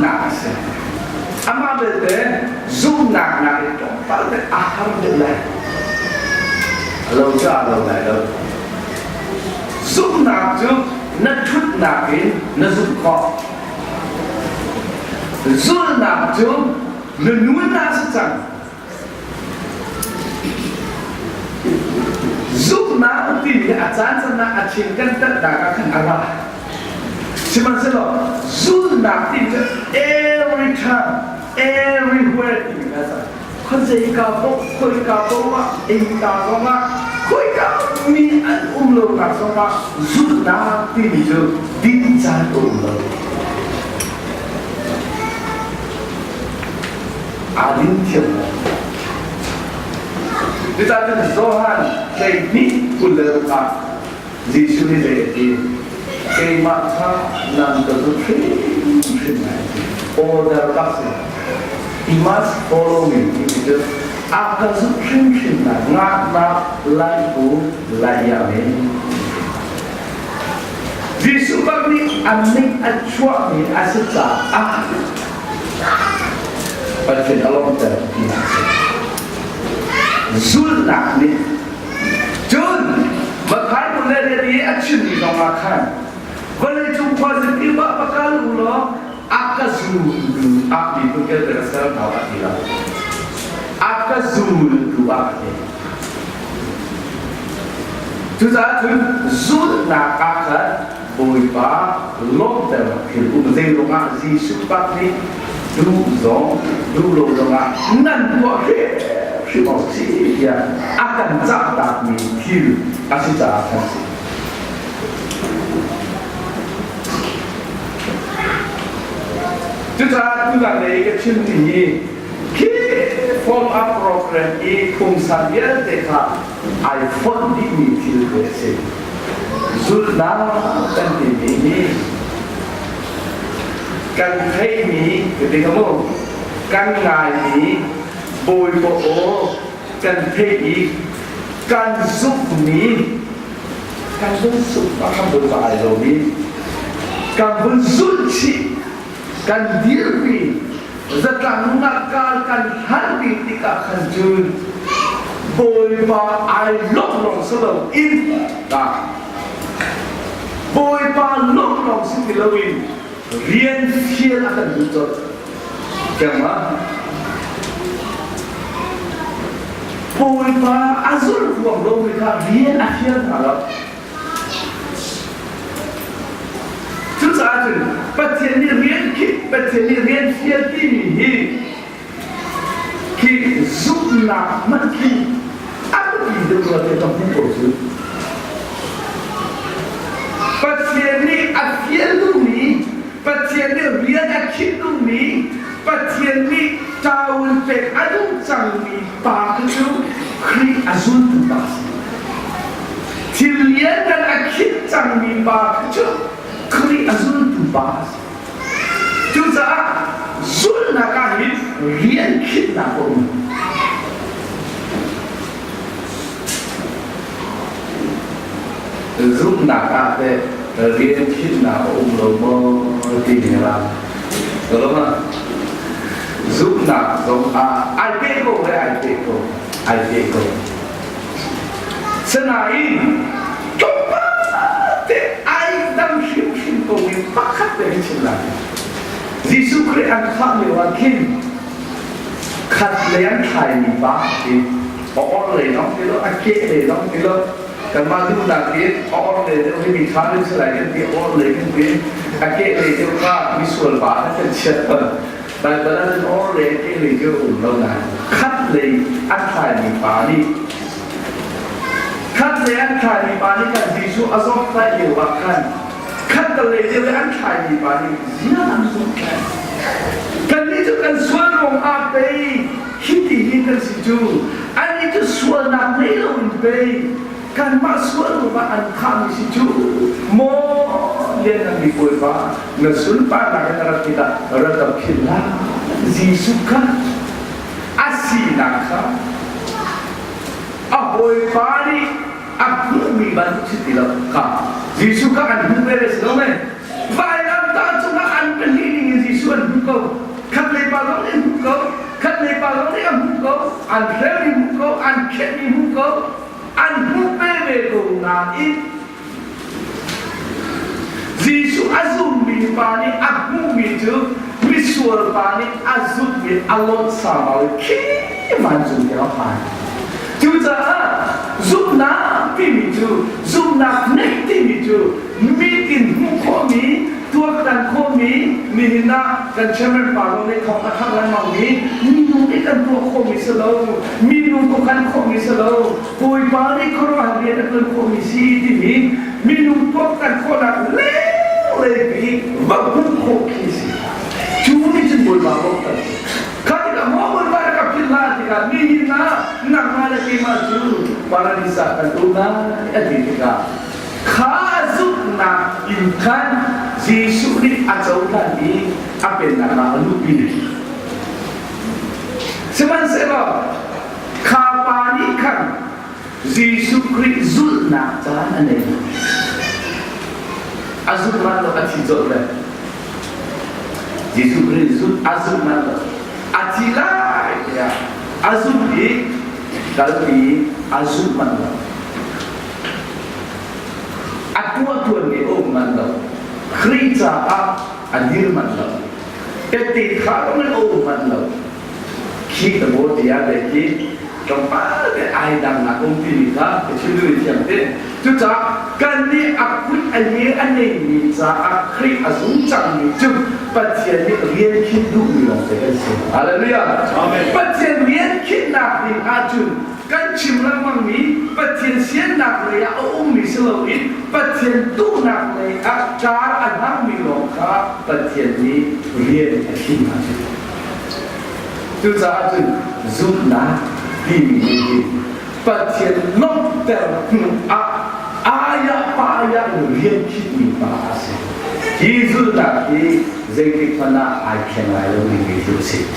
nak se. Ama bete zoom nak itu, pada alhamdulillah. Lâu chưa lâu này đâu. Zoom nak tu, nak thut nak ini, nak zoom kau. Zoom nak tu, nak nuan nak secang. Zoom nak tu, ajar sana acikan tak dagang Allah. Cuma selo, zoom nak tu every time, everywhere ini biasa.คนจะกาโบคุยกาโบว่าเองกาโบว่าคุยกามีอันโลกาโบว่าสุดาที่มีอยู่ดินจานโลอาดินเทียมดิฉันจะสอนให้มีกุลเลกาดิฉันจะได้เกี่ยมาท่านั่นก็ต้องช่วยไหมโอ้เดาดักสิ He must follow me because after subscription ngak lagu layamen. Disebab ni anik acua ni aseca Pasal Allah terbiasa. Zul nak ni, Jun, bakal mulai dari action ni dong akan. Kalau jumpa positif apa kalau lo Akazul api tu kita terasa tahu tak dia. Akazul tu apa? Juga tu zul nak akar boipa long term hidup mesti orang si supat ni dulu orang nan buat si manusia dia akan jatuh ni hidup asyik jatuh. Juga dari kecil ini, form up program ini fungsi dia dekat iPhone ini filter. Sudah kan ini, kan ini, ketika kamu kan ini, boy boy, kan ini, kan sup ini, kan sup apa berbahaya ini, kan bersuci. Kan diri, zakang nakalkan hati tika kanjun, boy pa ay long sebab in, boy pa long sebelawin, rian fiel akan betul, kema, boy pa azul buang long mereka rian akhir halap. Saat itu, pasien ni rian fiel ini, ki zubna mati, apa itu buat kita pun pasien ni afiel ni, pasien ni rian akhir ni, pasien ni tahun pek adun cangmi pak itu kri azul tumbas, tilian dan akhir cangmi pak itu kri azul tumbas. Juga zul nak kahit rian kita pun. Zul nak kahit rian kita pun tinggi lah. Kalau mana zul nak alpeko. Senain coba te ai dam shim kongin pakat dari sila. Yesus Kristus kami wakin kat lean kai ni bahki orang leong kilo akeh leong kilo kemadu nakit orang leong ni mikhail selain dia orang leong ni akeh leong ka visual bah tercet. Baiklah orang leong leong kat lean kai ni bahki kat lean kai ni bahki kan Yesus azam tak lewakan. Kan terlebih kai ni bahki zina langsung kan itu kan suara orang apa hiti kan situ ani itu suara nak melon pe kan masuk rumah kami situ mo dia nak dibuat apa nasul pada negara kita orang kita zisuka asinaka aboy pari aku mibantu setiap kah zisuka kan beres dong Vailam tak cuma an pelini Yesus huko khát lấy bao lâu đi huko khát lấy bao lâu đi huko ăn khéo đi huko ăn khét đi huko ăn hút về cùng là ít Jisu azum bi pani agmu bi tu visual pani azum bi alot samal ki manjung ya pan tu za zum na pi mi tu zum na nek ti mi tu mitin mu ko mi tua kan ko mi mi na kan chairman pa lo ne khong athak lan ma mi mi nu ni kan tua ko mi selo mi nu ko kan ko mi selo koi pa ni ko ra ni kan ko mi si ti mi mi nu tua kan ko na le lebih bagus kokisi. Cuma itu boleh bawa. Kalau mau berbaca kapilah jika mina nak ada maju para disahkan tunai adika. Khazuk nak imkan Yesus ni acau tadi apa yang nak lalu pilih. Sebenarnya kapanikan Yesus Kristus nak jalan ini. Azul mana ati zorla Yesus Kristus azul mana atila ya azul ni kalau ni azul mana atu ni mana kerja adir mana eti kalau ni mana kita boleh dia lagi Kepada aidang nak umpi kita kecil yang tu, juga kan ni aku ni sa akhir asum cang ni tu, pasien ni rian hidup ni orang sekali. Haleluya. Amen. Pasien rian kita ni aju, kan cimlang mami, pasien sian nak leya umi selawi, pasien tu nak leya cara anak mi longkap, pasien ni rian hidup. Tu sahaja zuna Ini pasien nokter ayah payah rian kini bahasa. Yesus nanti jadi mana akan lalu di hidup sih.